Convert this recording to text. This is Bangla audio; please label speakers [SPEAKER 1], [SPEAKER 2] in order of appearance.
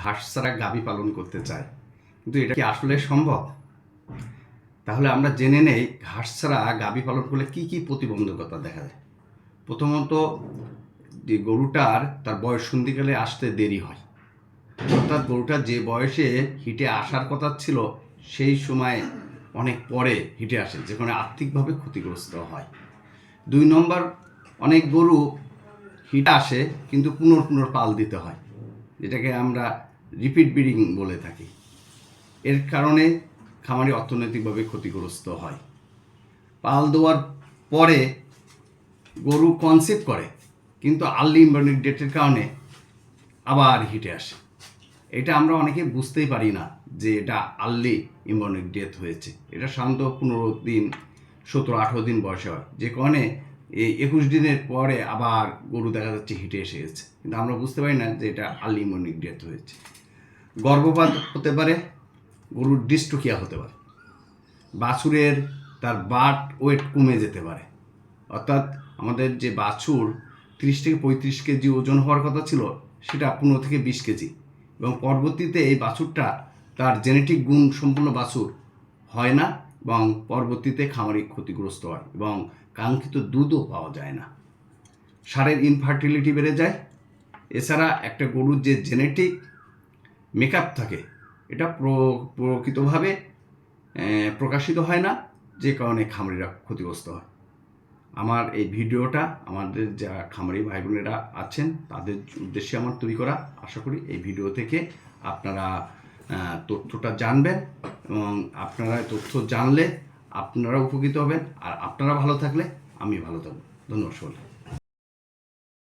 [SPEAKER 1] ঘাস ছাড়া গাভী পালন করতে চায়, কিন্তু এটা কি আসলে সম্ভব? তাহলে আমরা জেনে নেই ঘাস ছাড়া গাভী পালন করলে কি কি প্রতিবন্ধকতা দেখা যায়। প্রথমত, যে গরুটার তার বয়ঃসন্ধিকালে আসতে দেরি হয়, অর্থাৎ গরুটা যে বয়সে হিটে আসার কথা ছিল সেই সময় অনেক পরে হিটে আসে, যেখানে আর্থিকভাবে ক্ষতিগ্রস্ত হয়। 2 নম্বর, অনেক গরু হিটে আসে কিন্তু পুনর পাল দিতে হয়, যেটাকে আমরা রিপিট ব্রিডিং বলে থাকি। এর কারণে খামারি অর্থনৈতিকভাবে ক্ষতিগ্রস্ত হয়। পাল দেওয়ার পরে গরু কনসিভ করে, কিন্তু আর্লি ইমবার্নিং ডেটের কারণে আবার হিটে আসে। এটা আমরা অনেকে বুঝতেই পারি না যে এটা আর্লি ইমবার্নিং ডেথ হয়েছে। এটা সাধারণত 15 দিন, 17-18 দিন বয়সে হয়, যে কারণে এই 21 দিনের পরে আবার গরু দেখা যাচ্ছে হিটে এসে গেছে, কিন্তু আমরা বুঝতে পারি না যে এটা আর্লি ইমবার্নিং ডেথ হয়েছে। গর্ভপাত হতে পারে, গরুর ডিস্ট্রোকিয়া হতে পারে, বাছুরের তার বাট ওয়েট কমে যেতে পারে, অর্থাৎ আমাদের যে বাছুর 30 থেকে 35 কেজি ওজন হওয়ার কথা ছিল সেটা 15 থেকে 20 কেজি, এবং পরবর্তীতে এই বাছুরটা তার জেনেটিক গুণ সম্পন্ন বাছুর হয় না, এবং পরবর্তীতে খামারি ক্ষতিগ্রস্ত হয় এবং কাঙ্ক্ষিত দুধও পাওয়া যায় না। ষাঁড়ের ইনফার্টিলিটি বেড়ে যায়। এছাড়া একটা গরুর যে জেনেটিক মেকআপ থাকে এটা প্রকৃতভাবে প্রকাশিত হয় না, যে কারণে খামারিরা ক্ষতিগ্রস্ত হয়। আমার এই ভিডিওটা আমাদের যারা খামারি ভাই বোনেরা আছেন তাদের উদ্দেশ্যে আমার তৈরি করা। আশা করি এই ভিডিও থেকে আপনারা তথ্যটা জানবেন, এবং আপনারা তথ্য জানলে আপনারা উপকৃত হবেন, আর আপনারা ভালো থাকলে আমি ভালো থাকবো। ধন্যবাদ সকলকে।